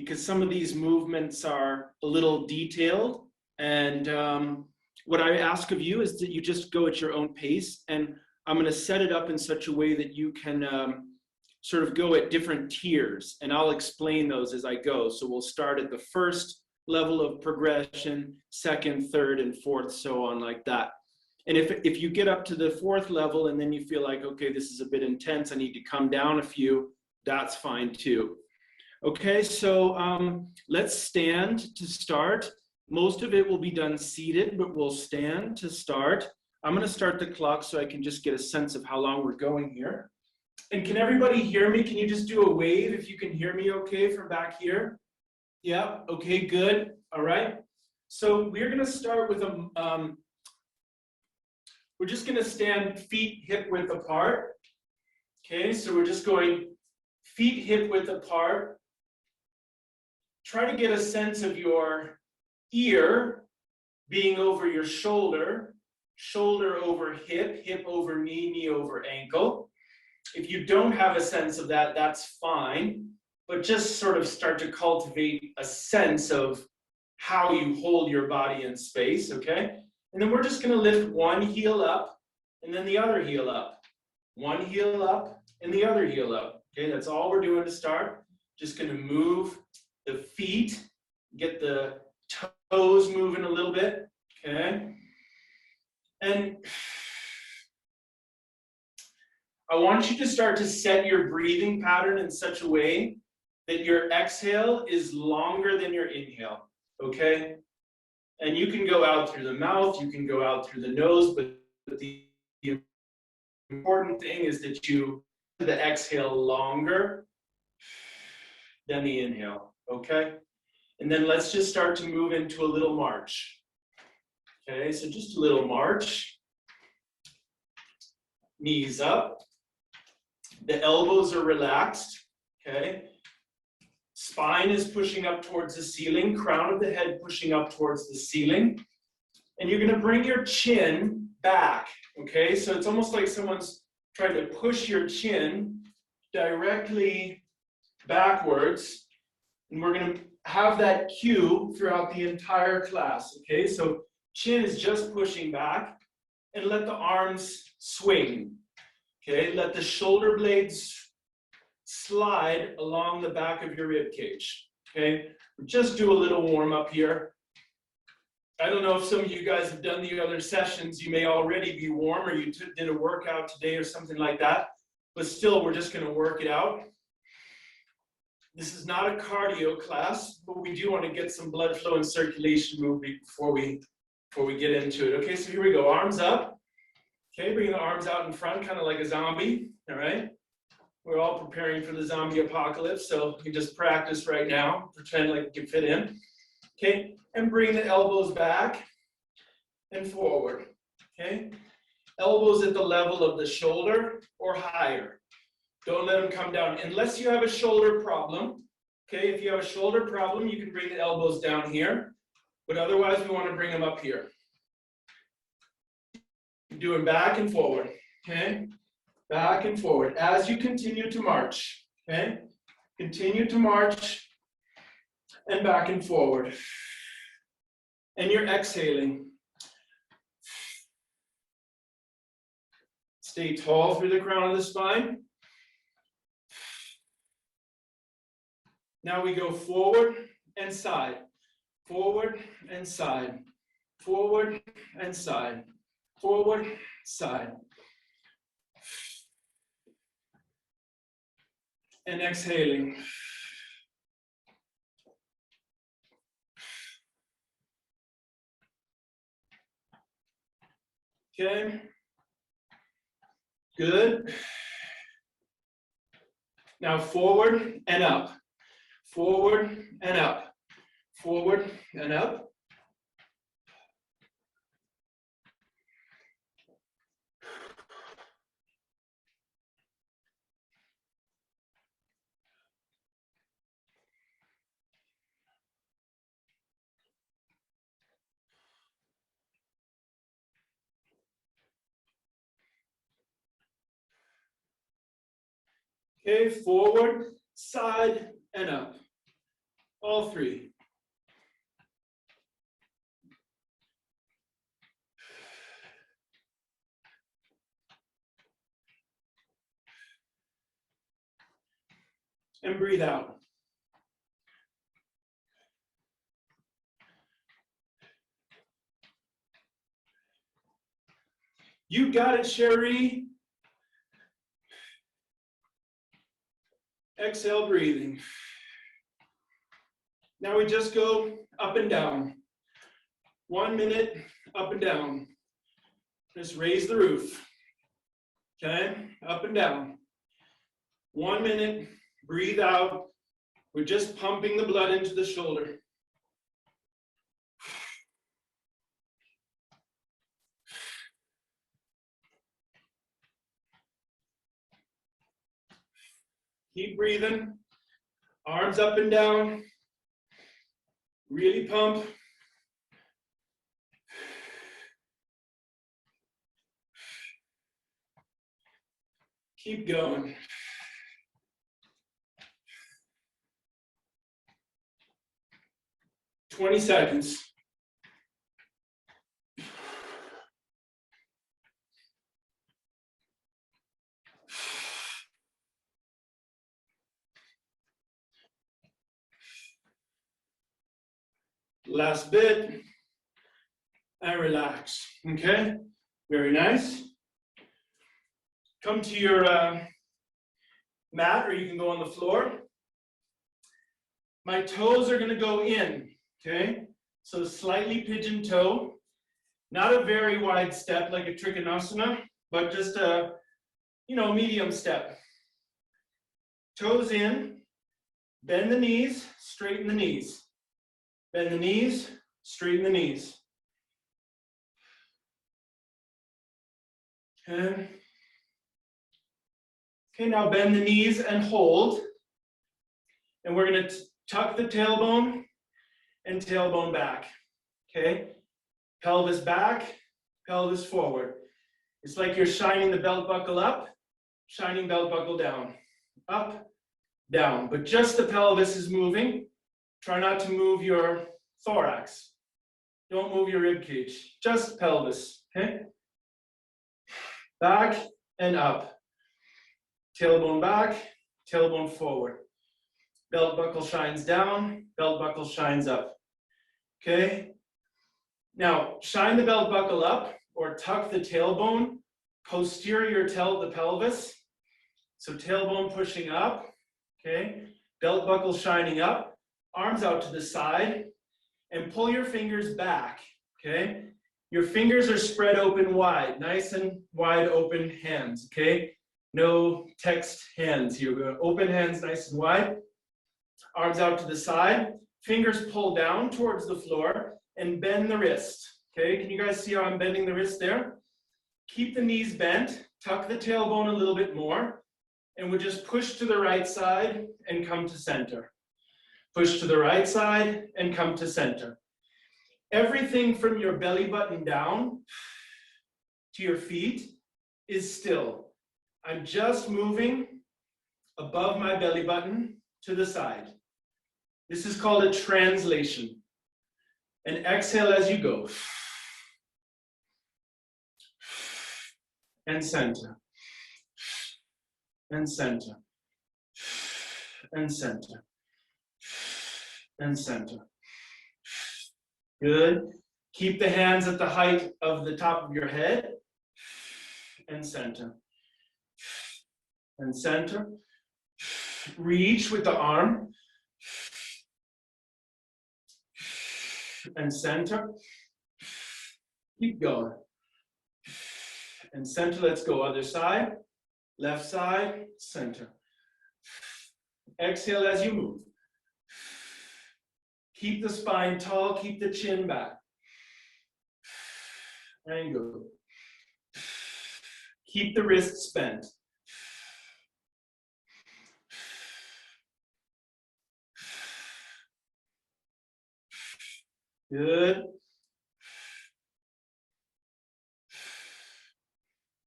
because some of these movements are a little detailed. And what I ask of you is that you just go at your own pace. And I'm going to set it up in such a way that you can sort of go at different tiers. And I'll explain those as I go. So we'll start at the first level of progression, second, third, and fourth, so on like that. And if you get up to the fourth level and then you feel like, okay, this is a bit intense, I need to come down a few, that's fine too. Okay, so let's stand to start. Most of it will be done seated, but we'll stand to start. I'm going to start the clock so I can just get a sense of how long we're going here. And can everybody hear me? Can you just do a wave if you can hear me okay from back here? Yeah, okay, good. All right. So we're going to start with we're just going to stand feet hip width apart. Okay, so we're just going feet hip width apart. Try to get a sense of your ear being over your shoulder, shoulder over hip, hip over knee, knee over ankle. If you don't have a sense of that, that's fine, but just sort of start to cultivate a sense of how you hold your body in space, okay? And then we're just going to lift one heel up and then the other heel up. One heel up and the other heel up. Okay, that's all we're doing to start. Just going to move the feet, get the toes moving a little bit, okay? And I want you to start to set your breathing pattern in such a way that your exhale is longer than your inhale, okay? And you can go out through the mouth, you can go out through the nose, but the important thing is that you do the exhale longer than the inhale, okay? And then let's just start to move into a little march. Okay, so just a little march. Knees up. The elbows are relaxed, okay? Spine is pushing up towards the ceiling, crown of the head pushing up towards the ceiling. And you're gonna bring your chin back, okay? So it's almost like someone's trying to push your chin directly backwards. And we're gonna have that cue throughout the entire class, okay? So chin is just pushing back, and let the arms swing, okay? Let the shoulder blades slide along the back of your rib cage, okay? Just do a little warm up here. I don't know if some of you guys have done the other sessions. You may already be warm, or you did a workout today or something like that, but still, we're just gonna work it out. This is not a cardio class, but we do want to get some blood flow and circulation moving before we get into it. Okay, so here we go, arms up. Okay, bring the arms out in front, kind of like a zombie, all right? We're all preparing for the zombie apocalypse, so you just practice right now, pretend like you can fit in. Okay, and bring the elbows back and forward, okay? Elbows at the level of the shoulder or higher. Don't let them come down unless you have a shoulder problem. Okay, if you have a shoulder problem, you can bring the elbows down here, but otherwise we want to bring them up here. Doing back and forward, okay? Back and forward as you continue to march, okay? Continue to march and back and forward. And you're exhaling. Stay tall through the crown of the spine. Now we go forward and side, forward and side, forward and side, forward, side. And exhaling. Okay, good. Now forward and up. Forward and up, forward and up. Okay, forward, side, and up. All three. And breathe out. You got it, Sherry. Exhale, breathing. Now we just go up and down. 1 minute, up and down. Just raise the roof. Okay, up and down. 1 minute, breathe out. We're just pumping the blood into the shoulder. Keep breathing. Arms up and down. Really pump. Keep going. "20 seconds. Last bit. And relax. Okay? Very nice. Come to your mat, or you can go on the floor. My toes are going to go in. Okay? So slightly pigeon toe. Not a very wide step like a trikonasana, but just a, medium step. Toes in. Bend the knees, straighten the knees. Bend the knees, straighten the knees. Okay. Okay, now bend the knees and hold. And we're going to tuck the tailbone and tailbone back. Okay? Pelvis back, pelvis forward. It's like you're shining the belt buckle up, shining belt buckle down. Up, down. But just the pelvis is moving. Try not to move your thorax. Don't move your rib cage. Just pelvis. Okay? Back and up. Tailbone back, tailbone forward. Belt buckle shines down, belt buckle shines up. Okay? Now, shine the belt buckle up or tuck the tailbone, posterior the pelvis. So tailbone pushing up, okay? Belt buckle shining up, arms out to the side, and pull your fingers back, okay? Your fingers are spread open wide, nice and wide open hands, okay? No text hands here. We're going to open hands nice and wide. Arms out to the side. Fingers pull down towards the floor and bend the wrist. Okay, can you guys see how I'm bending the wrist there? Keep the knees bent. Tuck the tailbone a little bit more. And we'll just push to the right side and come to center. Push to the right side and come to center. Everything from your belly button down to your feet is still. I'm just moving above my belly button to the side. This is called a translation. And exhale as you go. And center. And center. And center. And center. Good. Keep the hands at the height of the top of your head. And center. And center. Reach with the arm. And center. Keep going. And center, let's go. Other side. Left side, center. Exhale as you move. Keep the spine tall, keep the chin back. And go. Keep the wrists bent. Good.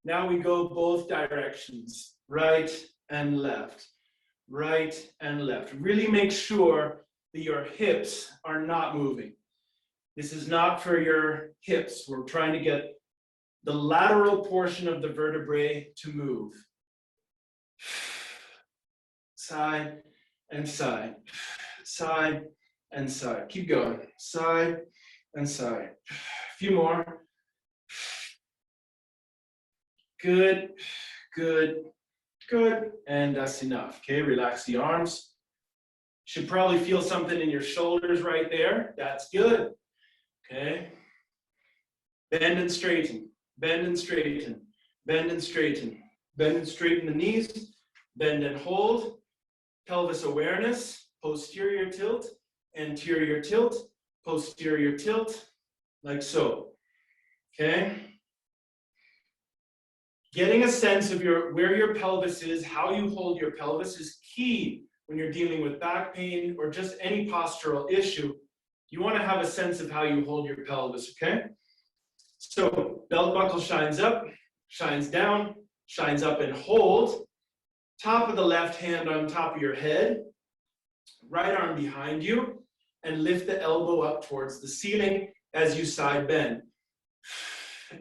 Now we go both directions, right and left, right and left. Really make sure that your hips are not moving. This is not for your hips. We're trying to get the lateral portion of the vertebrae to move. Side and side, side and side. Keep going, side and side. A few more. Good, good, good. And that's enough. Okay, relax the arms. Should probably feel something in your shoulders right there. That's good. Okay. Bend and straighten, bend and straighten, bend and straighten, bend and straighten the knees, bend and hold. Pelvis awareness, posterior tilt, anterior tilt, posterior tilt, like so. Okay. Getting a sense of where your pelvis is, how you hold your pelvis is key when you're dealing with back pain or just any postural issue. You want to have a sense of how you hold your pelvis, okay? So belt buckle shines up, shines down, shines up and hold. Top of the left hand on top of your head, right arm behind you, and lift the elbow up towards the ceiling as you side bend.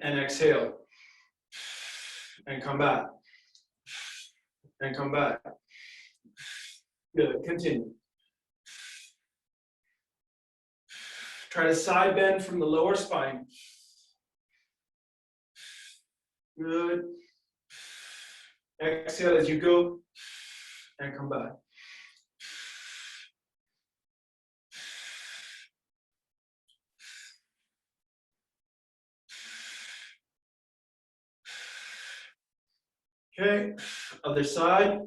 And exhale. And come back. And come back. Good, continue. Try to side bend from the lower spine. Good. Exhale as you go, and come back. Okay, other side.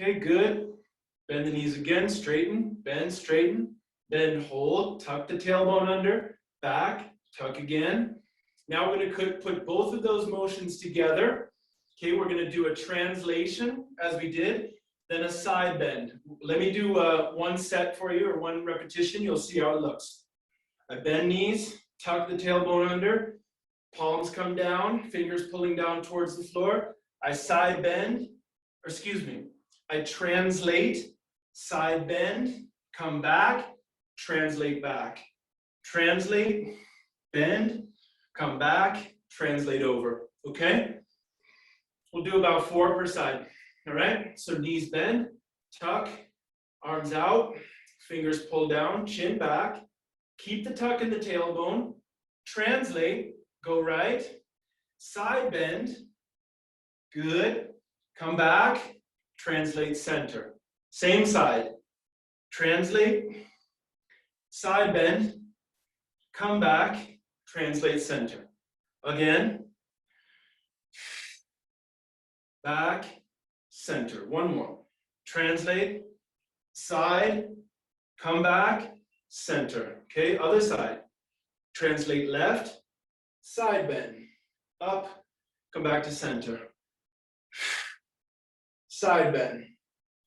Okay, good. Bend the knees again, straighten, bend, hold, tuck the tailbone under, back, tuck again. Now we're going to put both of those motions together. Okay, we're going to do a translation as we did, then a side bend. Let me do one set for you, or one repetition. You'll see how it looks. I bend knees, tuck the tailbone under, palms come down, fingers pulling down towards the floor. I side bend, or excuse me, I translate, side bend, come back, translate back. Translate, bend, come back, translate over, okay? We'll do about 4 per side, all right? So knees bend, tuck, arms out, fingers pull down, chin back, keep the tuck in the tailbone, translate, go right, side bend, good, come back, translate center. Same side, translate, side bend, come back, translate center. Again, back, center. One more. Translate, side, come back, center. Okay, other side. Translate left, side bend, up, come back to center. Side bend,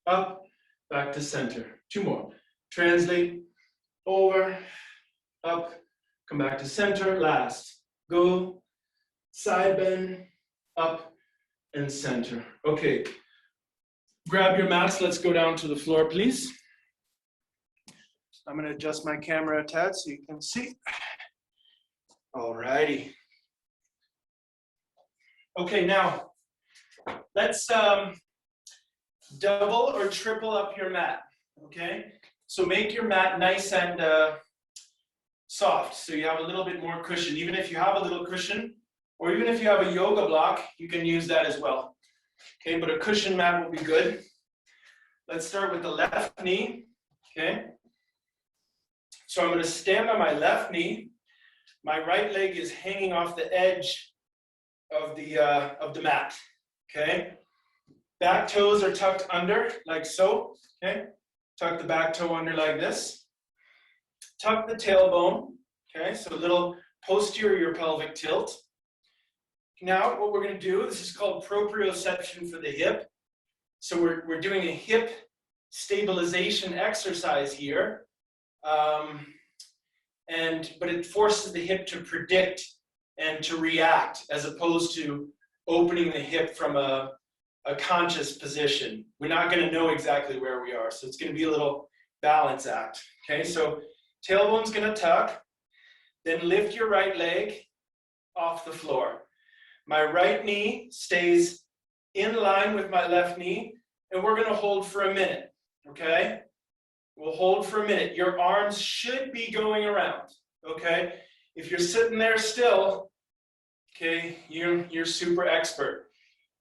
up, back to center. 2 more. Translate, over, up, come back to center. Last. Go, side bend, up, and center. Okay. Grab your mats. Let's go down to the floor, please. I'm going to adjust my camera a tad so you can see. All righty. Okay, now let's double or triple up your mat, okay? So make your mat nice and soft, so you have a little bit more cushion. Even if you have a little cushion, or even if you have a yoga block, you can use that as well. Okay, but a cushion mat will be good. Let's start with the left knee, okay? So I'm going to stand on my left knee. My right leg is hanging off the edge of the mat, okay? Back toes are tucked under, like so, okay? Tuck the back toe under like this. Tuck the tailbone, okay? So a little posterior pelvic tilt. Now what we're going to do, this is called proprioception for the hip. So we're doing a hip stabilization exercise here. But it forces the hip to predict and to react as opposed to opening the hip from a conscious position. We're not going to know exactly where we are, so it's going to be a little balance act. Okay, so tailbone's going to tuck, then lift your right leg off the floor. My right knee stays in line with my left knee, and we're going to hold for a minute, okay? We'll hold for a minute. Your arms should be going around, okay? If you're sitting there still, okay, you're super expert.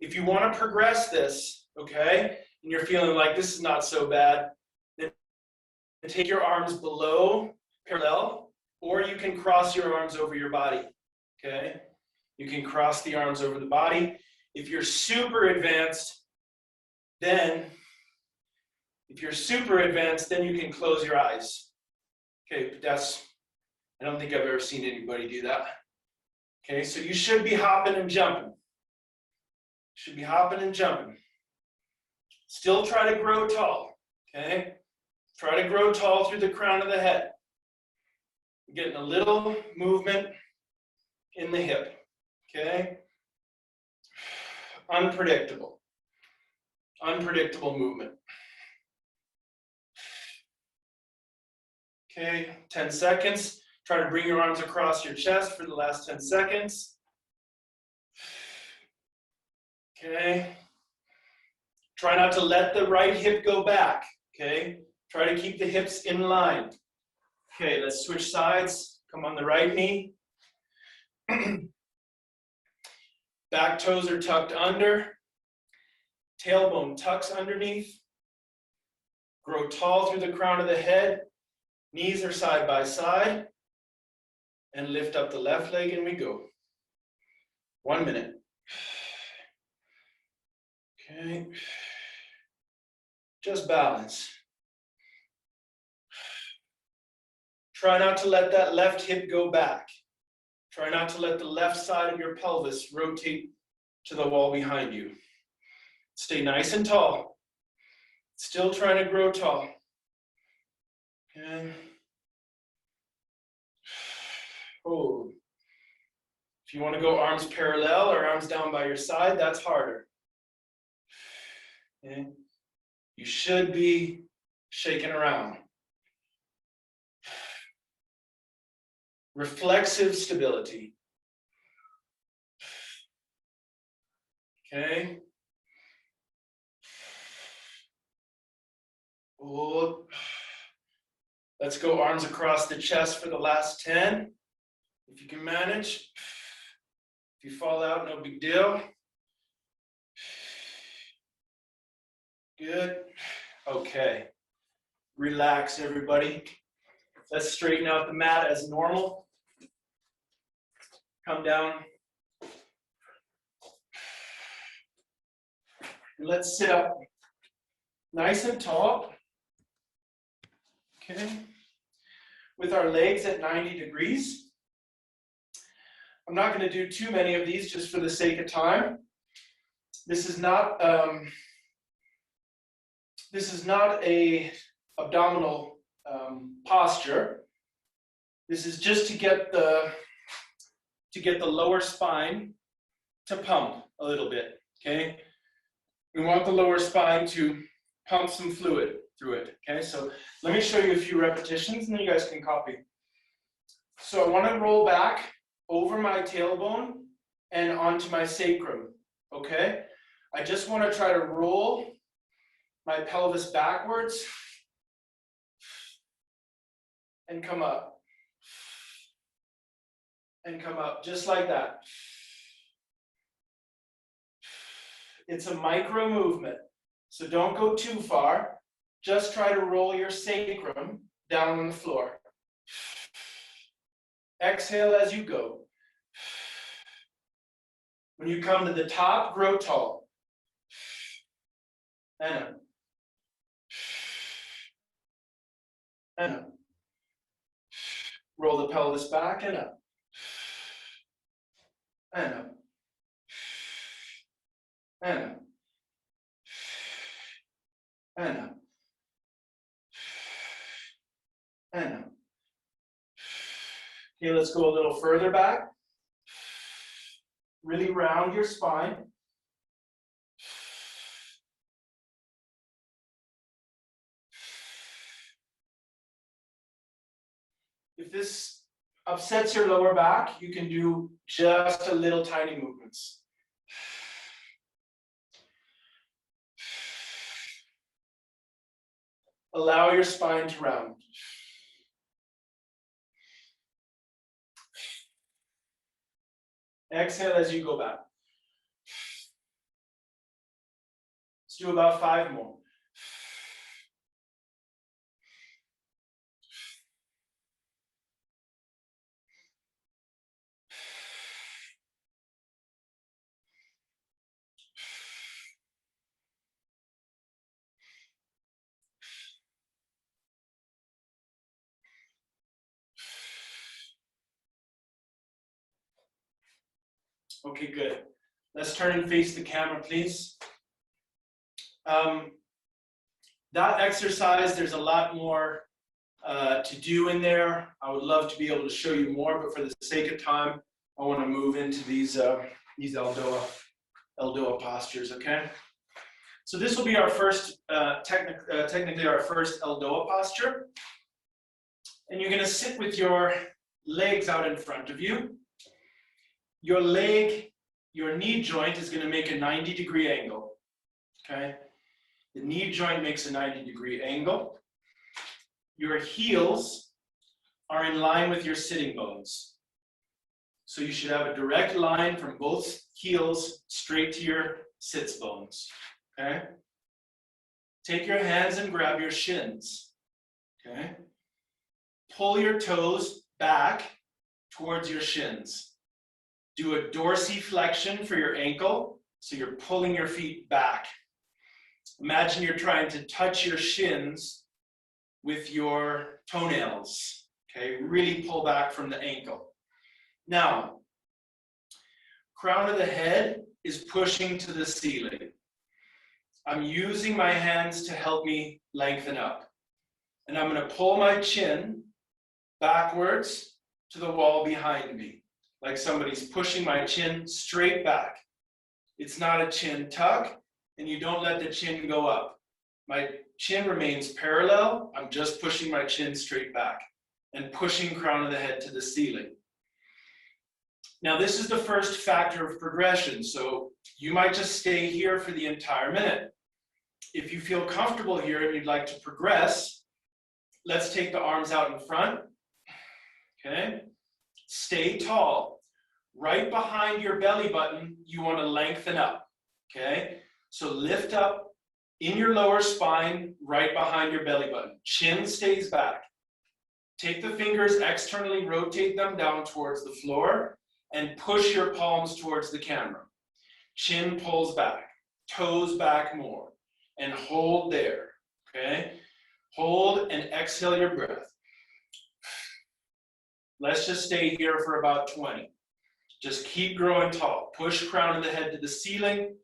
If you want to progress this, okay, and you're feeling like this is not so bad, then take your arms below parallel, or you can cross your arms over your body, okay? You can cross the arms over the body. If you're super advanced, then you can close your eyes. Okay, but I don't think I've ever seen anybody do that. Okay, so you should be hopping and jumping. Should be hopping and jumping. Still try to grow tall, okay? Try to grow tall through the crown of the head. You're getting a little movement in the hip, okay? Unpredictable. Unpredictable movement. Okay, 10 seconds. Try to bring your arms across your chest for the last 10 seconds. Okay. Try not to let the right hip go back, okay? Try to keep the hips in line. Okay, let's switch sides. Come on the right knee. Back toes are tucked under. Tailbone tucks underneath. Grow tall through the crown of the head. Knees are side by side. And lift up the left leg and we go. 1 minute. Okay. Just balance. Try not to let that left hip go back. Try not to let the left side of your pelvis rotate to the wall behind you. Stay nice and tall. Still trying to grow tall. Okay. Hold. If you want to go arms parallel or arms down by your side, that's harder. Okay. You should be shaking around. Reflexive stability. Okay. Hold. Let's go arms across the chest for the last 10. If you can manage. If you fall out, no big deal. Good. Okay. Relax, everybody. Let's straighten out the mat as normal. Come down. And let's sit up nice and tall. Okay. With our legs at 90 degrees. I'm not going to do too many of these just for the sake of time. This is not a abdominal posture. This is just to get the lower spine to pump a little bit, okay? We want the lower spine to pump some fluid through it, okay? So let me show you a few repetitions and then you guys can copy. So I want to roll back over my tailbone and onto my sacrum, okay? I just want to try to roll my pelvis backwards and come up. And come up, just like that. It's a micro movement, so don't go too far. Just try to roll your sacrum down on the floor. Exhale as you go. When you come to the top, grow tall. And up. And up. Roll the pelvis back and up. And up. and up, and up, and up. Okay, let's go a little further back. Really round your spine. If this upsets your lower back, you can do just a little tiny movements. Allow your spine to round. Exhale as you go back. Let's do about 5 more. Okay, good. Let's turn and face the camera, please. That exercise, there's a lot more to do in there. I would love to be able to show you more, but for the sake of time, I want to move into these Eldoa postures, okay? So this will be our first, technically our first Eldoa posture. And you're going to sit with your legs out in front of you. Your knee joint is going to make a 90-degree angle, okay? The knee joint makes a 90-degree angle. Your heels are in line with your sitting bones. So you should have a direct line from both heels straight to your sits bones, okay? Take your hands and grab your shins, okay? Pull your toes back towards your shins. Do a dorsiflexion for your ankle, so you're pulling your feet back. Imagine you're trying to touch your shins with your toenails, okay? Really pull back from the ankle. Now, crown of the head is pushing to the ceiling. I'm using my hands to help me lengthen up. And I'm going to pull my chin backwards to the wall behind me, like somebody's pushing my chin straight back. It's not a chin tuck, and you don't let the chin go up. My chin remains parallel. I'm just pushing my chin straight back and pushing crown of the head to the ceiling. Now, this is the first factor of progression, so you might just stay here for the entire minute. If you feel comfortable here and you'd like to progress, let's take the arms out in front, okay? Stay tall. Right behind your belly button, you want to lengthen up, okay? So lift up in your lower spine, right behind your belly button. Chin stays back. Take the fingers externally, rotate them down towards the floor, and push your palms towards the camera. Chin pulls back, toes back more, and hold there, okay? Hold and exhale your breath. Let's just stay here for about 20. Just keep growing tall. Push crown of the head to the ceiling,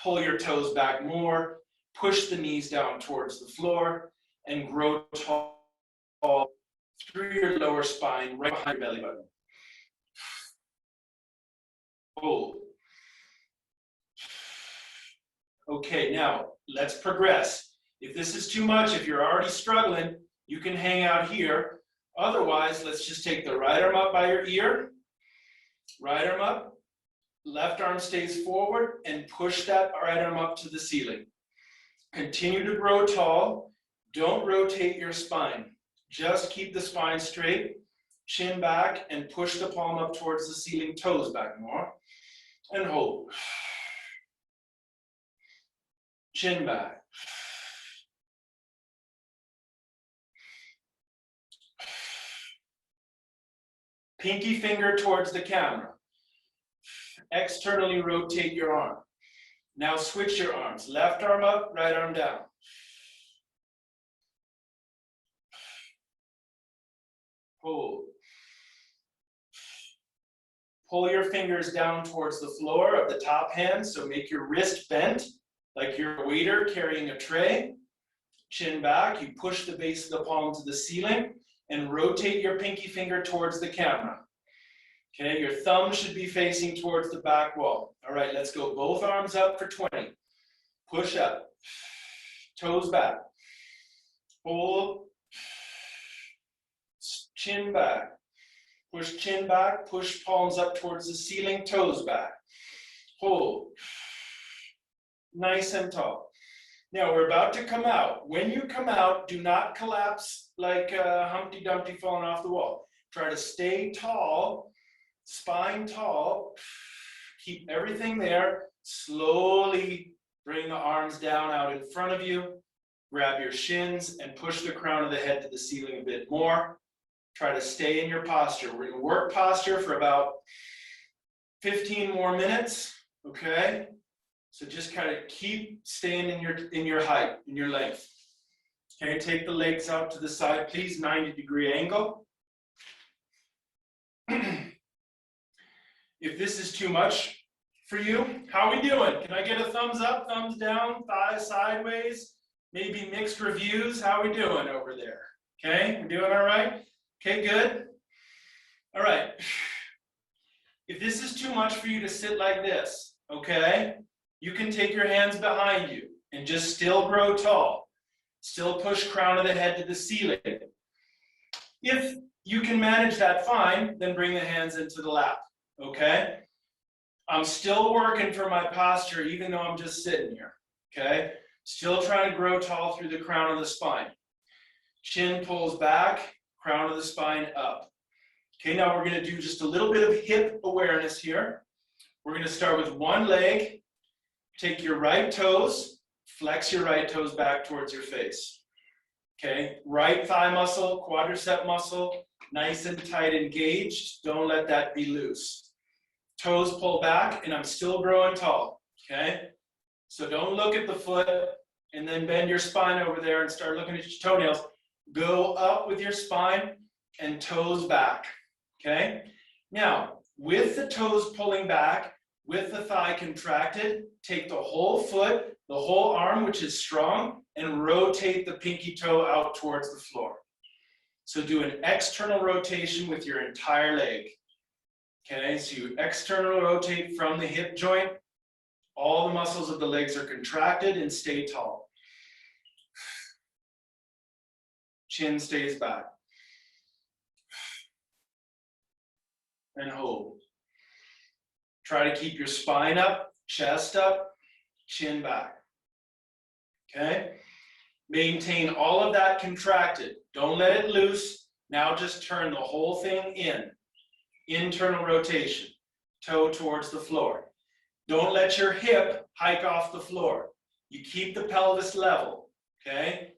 pull your toes back more, push the knees down towards the floor, and grow tall through your lower spine, right behind your belly button. Hold. Okay, now let's progress. If this is too much, if you're already struggling, you can hang out here. Otherwise, let's just take the right arm up by your ear, right arm up, left arm stays forward, and push that right arm up to the ceiling. Continue to grow tall. Don't rotate your spine. Just keep the spine straight, chin back, and push the palm up towards the ceiling, toes back more, and hold. Chin back. Pinky finger towards the camera. Externally rotate your arm. Now switch your arms. Left arm up, right arm down. Hold. Pull your fingers down towards the floor of the top hand, so make your wrist bent like you're a waiter carrying a tray. Chin back, you push the base of the palm to the ceiling and rotate your pinky finger towards the camera. Okay, your thumb should be facing towards the back wall. All right, let's go both arms up for 20. Push up, toes back, hold, chin back, push chin back, push palms up towards the ceiling, toes back, hold, nice and tall. Now we're about to come out. When you come out, do not collapse like Humpty Dumpty falling off the wall. Try to stay tall, spine tall, keep everything there, slowly bring the arms down out in front of you, grab your shins and push the crown of the head to the ceiling a bit more. Try to stay in your posture. We're gonna work posture for about 15 more minutes, okay? So just kind of keep staying in your height, in your length. Okay, take the legs out to the side, please, 90-degree angle. If this is too much for you, how are we doing? Can I get a thumbs up, thumbs down, thighs sideways? Maybe mixed reviews. How are we doing over there? Okay, we're doing all right? Okay, good. All right. If this is too much for you to sit like this, okay, you can take your hands behind you and just still grow tall. Still push crown of the head to the ceiling. If you can manage that fine, then bring the hands into the lap, okay? I'm still working for my posture even though I'm just sitting here, okay? Still trying to grow tall through the crown of the spine. Chin pulls back, crown of the spine up. Okay, now we're gonna do just a little bit of hip awareness here. We're gonna start with one leg. Take your right toes, flex your right toes back towards your face. Okay, right thigh muscle, quadricep muscle, nice and tight engaged. Don't let that be loose. Toes pull back and I'm still growing tall, okay? So don't look at the foot and then bend your spine over there and start looking at your toenails. Go up with your spine and toes back, okay? Now, with the toes pulling back, with the thigh contracted, take the whole foot, the whole arm, which is strong, and rotate the pinky toe out towards the floor. So do an external rotation with your entire leg. Okay, so you external rotate from the hip joint. All the muscles of the legs are contracted and stay tall. Chin stays back. And hold. Try to keep your spine up, chest up, chin back. Okay? Maintain all of that contracted. Don't let it loose. Now just turn the whole thing in. Internal rotation. Toe towards the floor. Don't let your hip hike off the floor. You keep the pelvis level. Okay?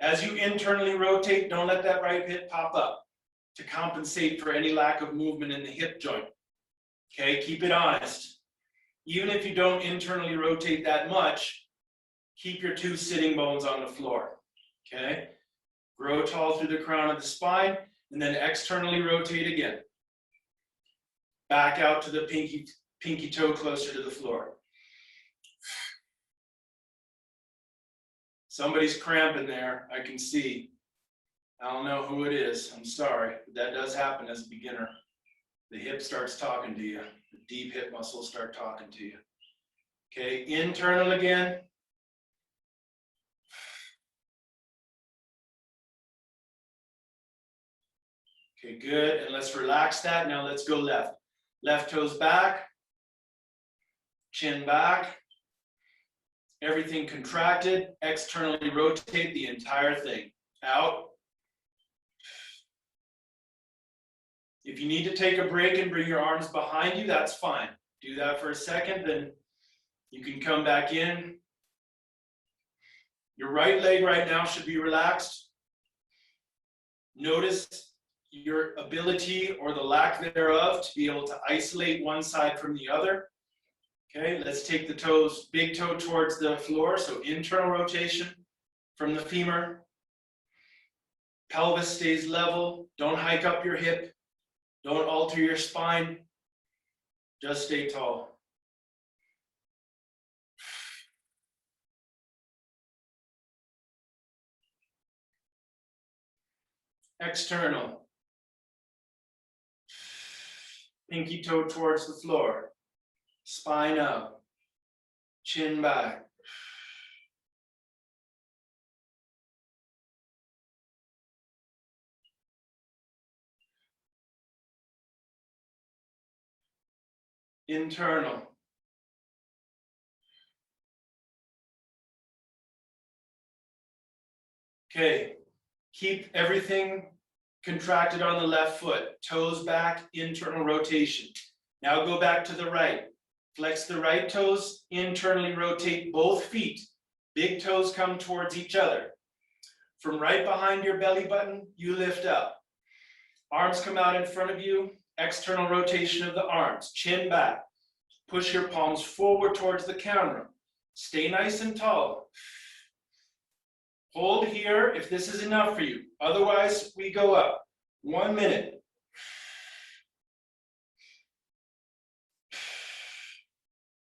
As you internally rotate, don't let that right hip pop up to compensate for any lack of movement in the hip joint. Okay, keep it honest. Even if you don't internally rotate that much, keep your two sitting bones on the floor. Okay, grow tall through the crown of the spine and then externally rotate again. Back out to the pinky toe closer to the floor. Somebody's cramping there, I can see. I don't know who it is, I'm sorry, but that does happen as a beginner. The hip starts talking to you. The deep hip muscles start talking to you. Okay, internal again. Okay, good, and let's relax that. Now let's go left. Left toes back, chin back. Everything contracted, externally rotate the entire thing. Out. If you need to take a break and bring your arms behind you, that's fine. Do that for a second, then you can come back in. Your right leg right now should be relaxed. Notice your ability or the lack thereof to be able to isolate one side from the other. Okay, let's take the toes, big toe towards the floor, so internal rotation from the femur. Pelvis stays level, don't hike up your hip. Don't alter your spine. Just stay tall. External. Pinky toe towards the floor. Spine up. Chin back. Internal. Okay, keep everything contracted on the left foot. Toes back, internal rotation. Now go back to the right. Flex the right toes, internally rotate both feet. Big toes come towards each other. From right behind your belly button, you lift up. Arms come out in front of you, external rotation of the arms, chin back. Push your palms forward towards the camera. Stay nice and tall. Hold here if this is enough for you. Otherwise, we go up. 1 minute.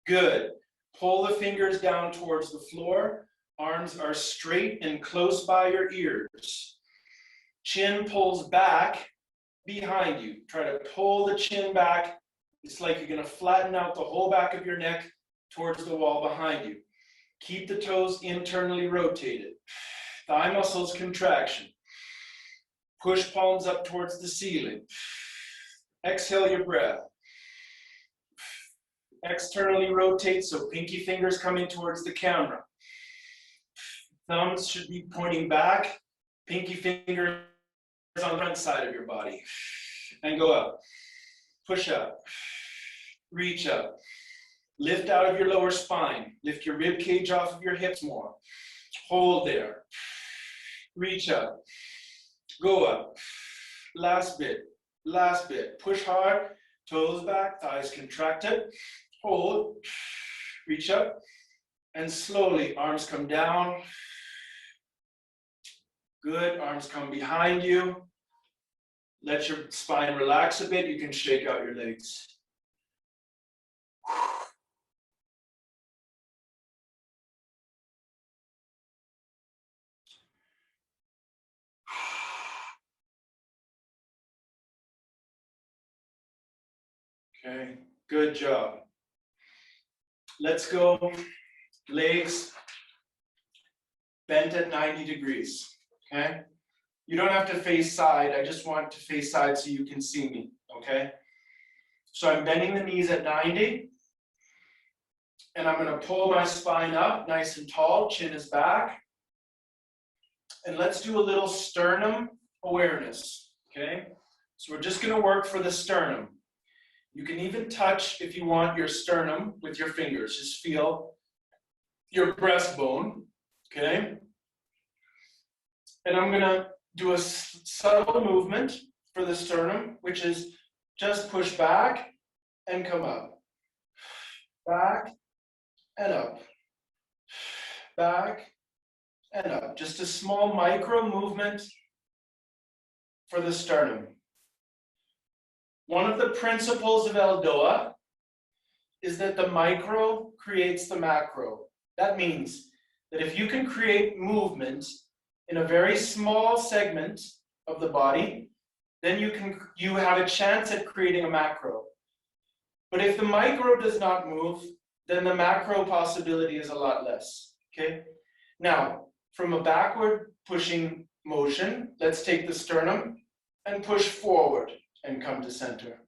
Good. Pull the fingers down towards the floor. Arms are straight and close by your ears. Chin pulls back behind you. Try to pull the chin back. It's like you're going to flatten out the whole back of your neck towards the wall behind you. Keep the toes internally rotated. Thigh muscles contraction. Push palms up towards the ceiling. Exhale your breath. Externally rotate, so pinky fingers coming towards the camera. Thumbs should be pointing back. Pinky fingers on the front side of your body. And go up. Push up. Reach up. Lift out of your lower spine. Lift your rib cage off of your hips more. Hold there. Reach up. Go up. Last bit. Last bit. Push hard. Toes back. Thighs contracted. Hold. Reach up. And slowly, arms come down. Good. Arms come behind you. Let your spine relax a bit. You can shake out your legs. Okay, good job. Let's go legs bent at 90 degrees, okay? You don't have to face side, I just want to face side so you can see me, okay? So I'm bending the knees at 90, and I'm gonna pull my spine up nice and tall, chin is back. And let's do a little sternum awareness, okay? So we're just gonna work for the sternum. You can even touch, if you want, your sternum with your fingers. Just feel your breastbone, okay? And I'm gonna do a subtle movement for the sternum, which is just push back and come up. Back and up. Back and up. Just a small micro movement for the sternum. One of the principles of Eldoa is that the micro creates the macro. That means that if you can create movement in a very small segment of the body, then you have a chance at creating a macro. But if the micro does not move, then the macro possibility is a lot less, okay? Now, from a backward pushing motion, let's take the sternum and push forward and come to center.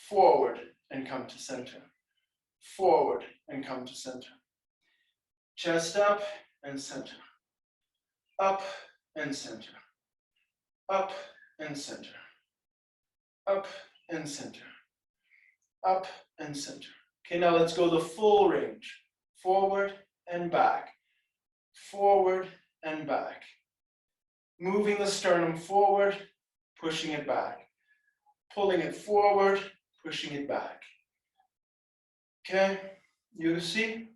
Forward and come to center. Forward and come to center. Chest up and center. Up and center. Up and center. Up and center. Up and center. Okay, now let's go the full range. Forward and back. Forward and back. Moving the sternum forward, pushing it back. Pulling it forward, pushing it back. Okay, you see?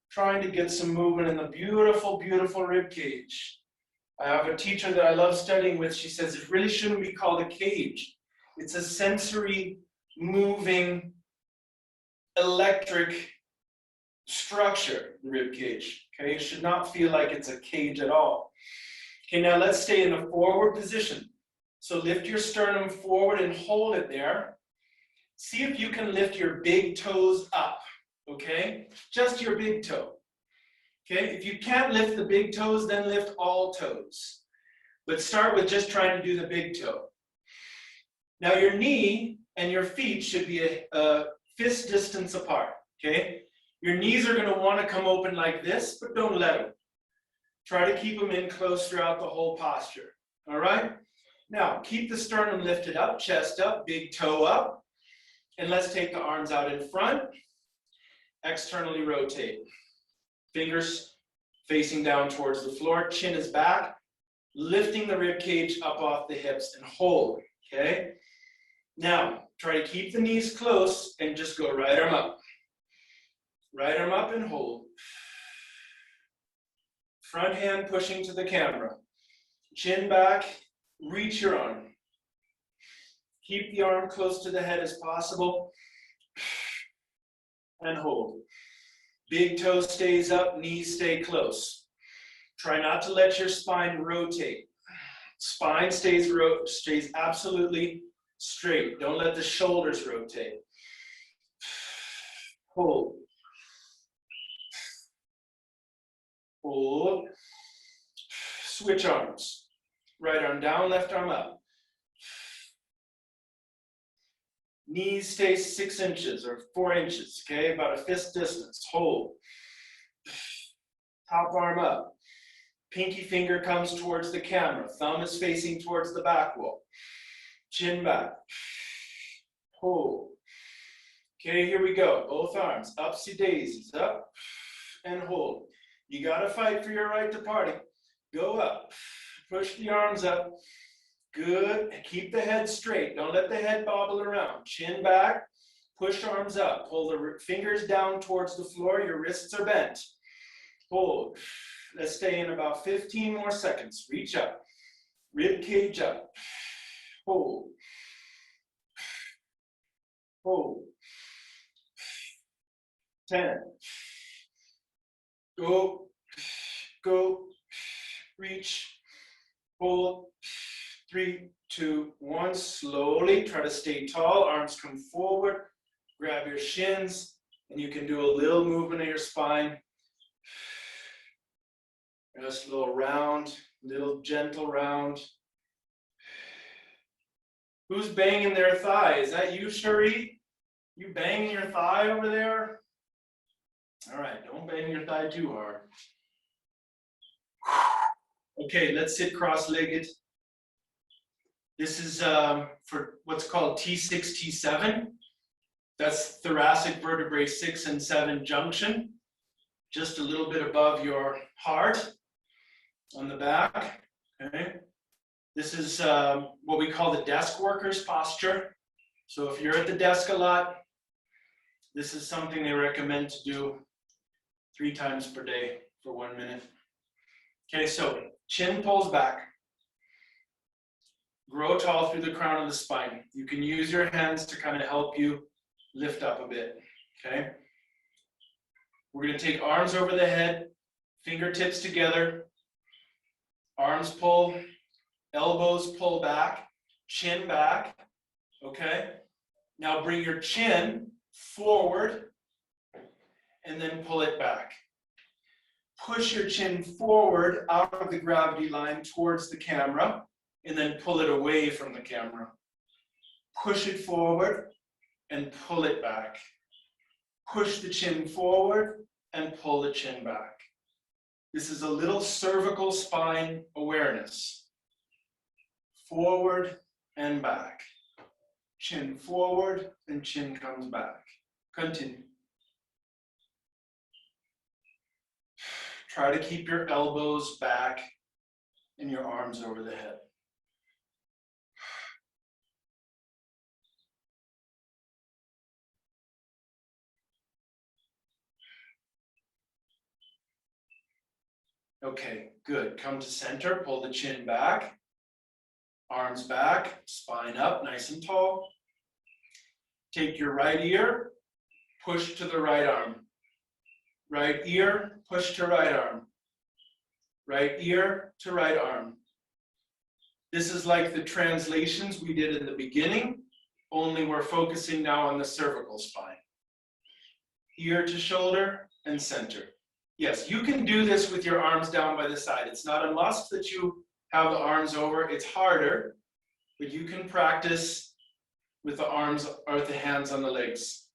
Trying to get some movement in the beautiful, beautiful rib cage. I have a teacher that I love studying with. She says it really shouldn't be called a cage. It's a sensory, moving electric structure, the rib cage. Okay, it should not feel like it's a cage at all. Okay, now let's stay in a forward position. So lift your sternum forward and hold it there. See if you can lift your big toes up, okay? Just your big toe. Okay, if you can't lift the big toes, then lift all toes. But start with just trying to do the big toe. Now your knee and your feet should be a fist distance apart, okay? Your knees are going to want to come open like this, but don't let them. Try to keep them in close throughout the whole posture, all right? Now, keep the sternum lifted up, chest up, big toe up, and let's take the arms out in front, externally rotate. Fingers facing down towards the floor, chin is back, lifting the rib cage up off the hips and hold, okay? Now, try to keep the knees close and just go right arm up. Right arm up and hold. Front hand pushing to the camera. Chin back, reach your arm. Keep the arm close to the head as possible. And hold. Big toe stays up, knees stay close. Try not to let your spine rotate. Spine stays absolutely straight. Don't let the shoulders rotate. Hold. Hold. Switch arms. Right arm down, left arm up. Knees stay 6 inches or 4 inches, okay? About a fist distance. Hold. Top arm up. Pinky finger comes towards the camera. Thumb is facing towards the back wall. Chin back. Hold. Okay, here we go. Both arms. Upsy daisies. Up and hold. You got to fight for your right to party. Go up. Push the arms up. Good. Keep the head straight. Don't let the head bobble around. Chin back. Push arms up. Pull the fingers down towards the floor. Your wrists are bent. Hold. Let's stay in about 15 more seconds. Reach up. Rib cage up. Hold. Hold. 10. Go. Go. Reach. Hold. 3, 2, 1. Slowly. Try to stay tall. Arms come forward. Grab your shins. And you can do a little movement of your spine. Just a little round. Little gentle round. Who's banging their thigh? Is that you, Cherie? You banging your thigh over there? All right, don't bang your thigh too hard. Okay, let's sit cross-legged. This is for what's called T6, T7. That's thoracic vertebrae 6 and 7 junction. Just a little bit above your heart on the back. Okay. This is what we call the desk worker's posture. So if you're at the desk a lot, this is something they recommend to do 3 times per day for 1 minute. Okay, so chin pulls back. Grow tall through the crown of the spine. You can use your hands to kind of help you lift up a bit, okay? We're going to take arms over the head, fingertips together, arms pull, elbows pull back, chin back, okay? Now bring your chin forward and then pull it back. Push your chin forward out of the gravity line towards the camera and then pull it away from the camera. Push it forward and pull it back. Push the chin forward and pull the chin back. This is a little cervical spine awareness. Forward and back. Chin forward and chin comes back. Continue. Try to keep your elbows back and your arms over the head. Okay, good. Come to center, pull the chin back, arms back, spine up, nice and tall. Take your right ear, push to the right arm. Right ear, push to right arm. Right ear to right arm. This is like the translations we did in the beginning, only we're focusing now on the cervical spine. Ear to shoulder and center. Yes, you can do this with your arms down by the side. It's not a must that you have the arms over. It's harder, but you can practice with the arms or with the hands on the legs.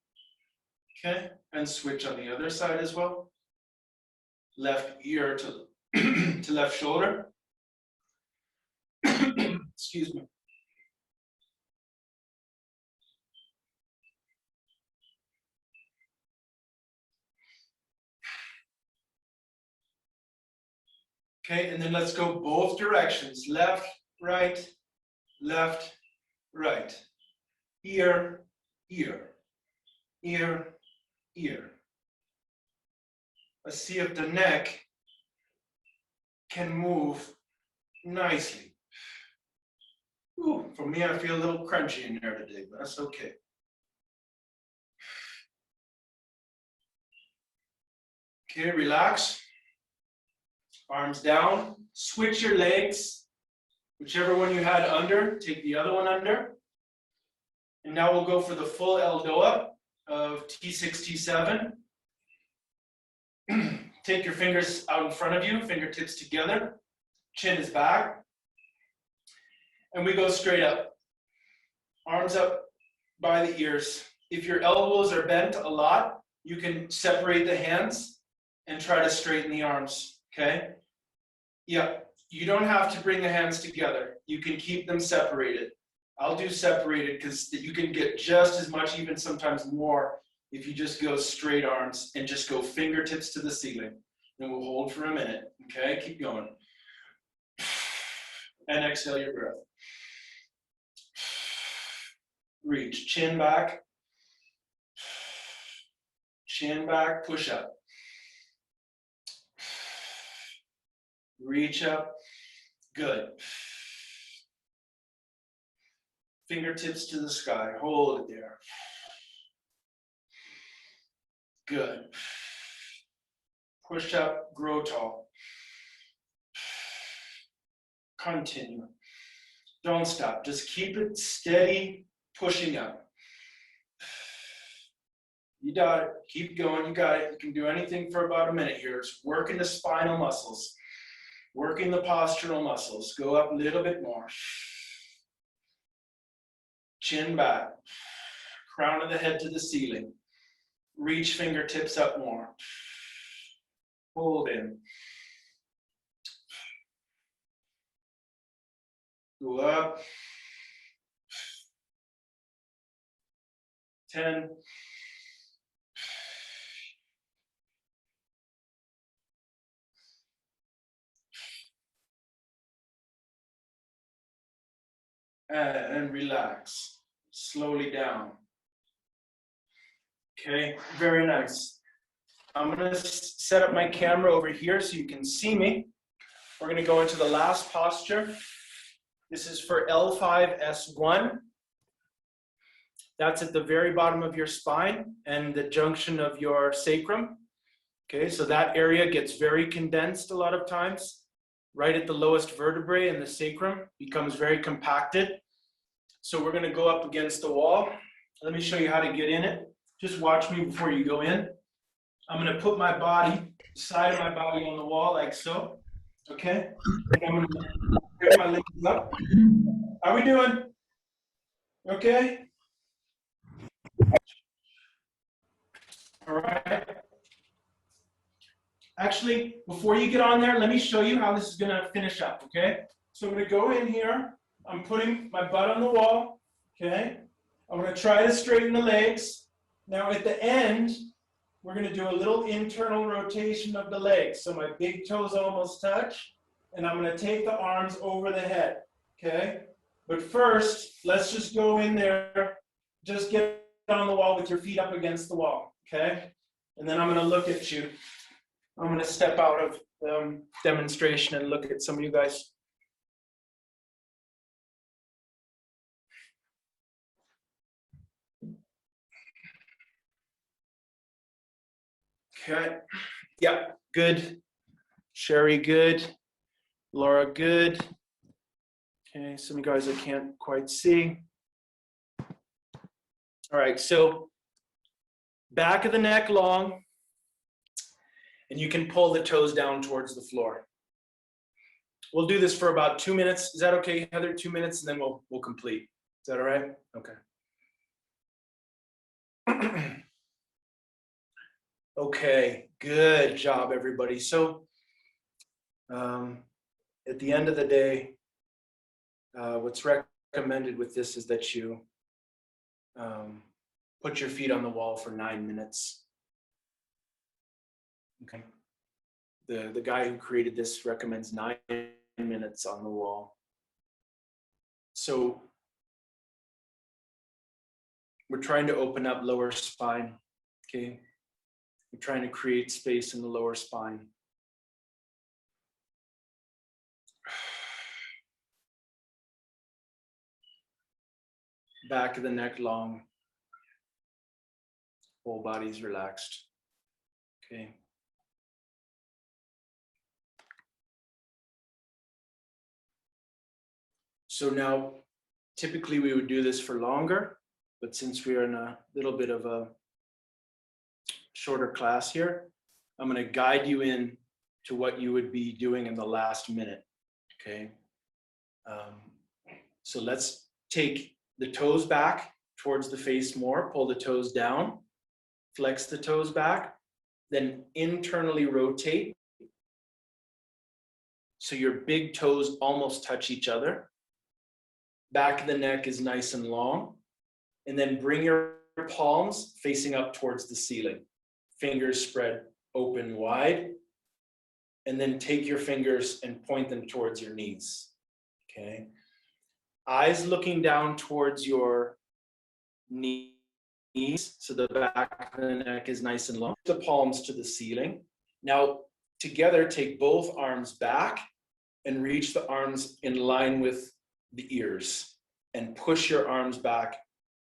Okay, and switch on the other side as well. Left ear to, to left shoulder. Excuse me. Okay, and then let's go both directions. Left, right, left, right. Ear, ear, ear, ear. Let's see if the neck can move nicely. Ooh, for me, I feel a little crunchy in there today, but that's okay. Okay, relax. Arms down. Switch your legs. Whichever one you had under, take the other one under. And now we'll go for the full Eldoa of T6, T7. Take your fingers out in front of you, fingertips together. Chin is back. And we go straight up. Arms up by the ears. If your elbows are bent a lot, you can separate the hands and try to straighten the arms, okay? Yeah, you don't have to bring the hands together. You can keep them separated. I'll do separated because you can get just as much, even sometimes more, if you just go straight arms and just go fingertips to the ceiling. And we'll hold for a minute, okay? Keep going. And exhale your breath. Reach, chin back. Chin back, push up. Reach up, good. Fingertips to the sky, hold it there. Good. Push up, grow tall. Continue. Don't stop, just keep it steady, pushing up. You got it, keep going, you got it. You can do anything for about a minute here. It's working the spinal muscles, working the postural muscles. Go up a little bit more. Chin back, crown of the head to the ceiling. Reach fingertips up more. Hold in. Go up. 10. And relax. Slowly down. Okay, very nice. I'm going to set up my camera over here so you can see me. We're going to go into the last posture. This is for L5S1. That's at the very bottom of your spine and the junction of your sacrum. Okay, so that area gets very condensed a lot of times. Right at the lowest vertebrae in the sacrum becomes very compacted. So we're going to go up against the wall. Let me show you how to get in it. Just watch me before you go in. I'm going to put my body, side of my body on the wall like so. Okay? And I'm going to get my legs up. How are we doing? Okay? All right. Actually, before you get on there, let me show you how this is going to finish up, okay? So I'm going to go in here. I'm putting my butt on the wall, okay? I'm going to try to straighten the legs. Now at the end, we're going to do a little internal rotation of the legs. So my big toes almost touch, and I'm going to take the arms over the head, okay? But first, let's just go in there. Just get on the wall with your feet up against the wall, okay? And then I'm going to look at you. I'm going to step out of the demonstration and look at some of you guys. Okay. Yeah, good. Sherry, good. Laura, good. Okay, some guys I can't quite see. All right, so back of the neck long, and you can pull the toes down towards the floor. We'll do this for about 2 minutes. Is that okay, Heather? 2 minutes, and then we'll complete. Is that all right? Okay. Okay, good job, everybody. So at the end of the day, what's recommended with this is that you put your feet on the wall for 9 minutes. Okay. The guy who created this recommends 9 minutes on the wall. So we're trying to open up lower spine. Okay. We're trying to create space in the lower spine. Back of the neck long. Whole body's relaxed. Okay. So now, typically we would do this for longer, but since we are in a little bit of a shorter class here, I'm going to guide you in to what you would be doing in the last minute. Okay. So let's take the toes back towards the face more, pull the toes down, flex the toes back, then internally rotate. So your big toes almost touch each other. Back of the neck is nice and long. And then bring your palms facing up towards the ceiling. Fingers spread open wide. And then take your fingers and point them towards your knees. Okay. Eyes looking down towards your knees. So the back of the neck is nice and long. The palms to the ceiling. Now, together, take both arms back and reach the arms in line with the ears. And push your arms back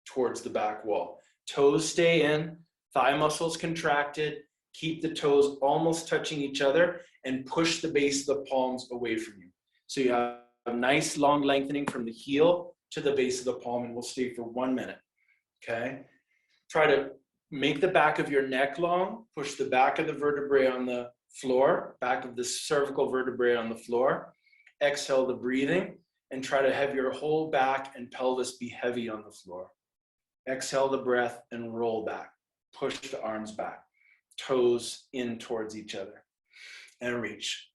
towards the back wall. Toes stay in, thigh muscles contracted. Keep the toes almost touching each other and push the base of the palms away from you. So you have a nice long lengthening from the heel to the base of the palm, and we'll stay for 1 minute. Okay. Try to make the back of your neck long, push the back of the vertebrae on the floor, back of the cervical vertebrae on the floor. Exhale the breathing and try to have your whole back and pelvis be heavy on the floor. Exhale the breath and roll back. Push the arms back. Toes in towards each other. And reach.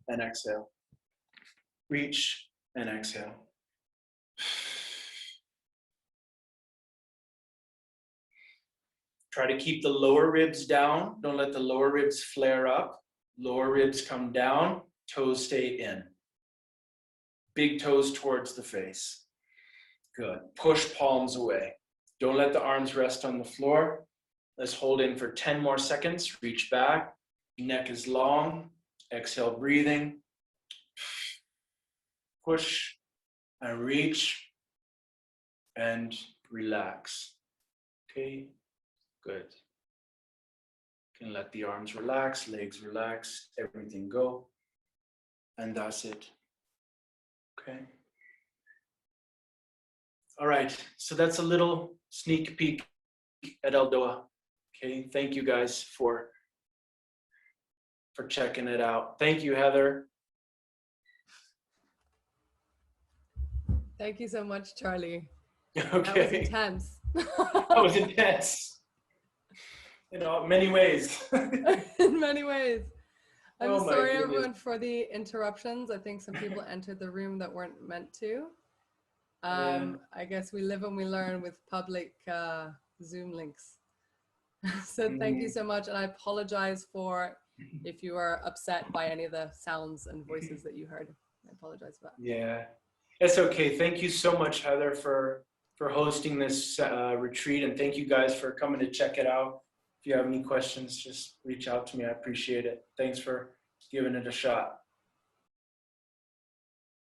And exhale. Reach and exhale. Try to keep the lower ribs down. Don't let the lower ribs flare up. Lower ribs come down. Toes stay in. Big toes towards the face. Good. Push palms away. Don't let the arms rest on the floor. Let's hold in for 10 more seconds. Reach back. Neck is long. Exhale, breathing. Push and reach and relax. Okay, good. You can let the arms relax, legs relax, everything go. And that's it. Okay. All right, so that's a little sneak peek at Eldoa. Okay, thank you guys for checking it out. Thank you, Heather. Thank you so much, Charlie. Okay. That was intense. That was intense. In many ways. In many ways. I'm sorry, goodness. everyone, for the interruptions. I think some people entered the room that weren't meant to. I guess we live and we learn with public Zoom links. So thank you so much. And I apologize for if you were upset by any of the sounds and voices that you heard. I apologize for that. Yeah, it's okay. Thank you so much, Heather, for hosting this retreat. And thank you guys for coming to check it out. If you have any questions, just reach out to me. I appreciate it. Thanks for giving it a shot.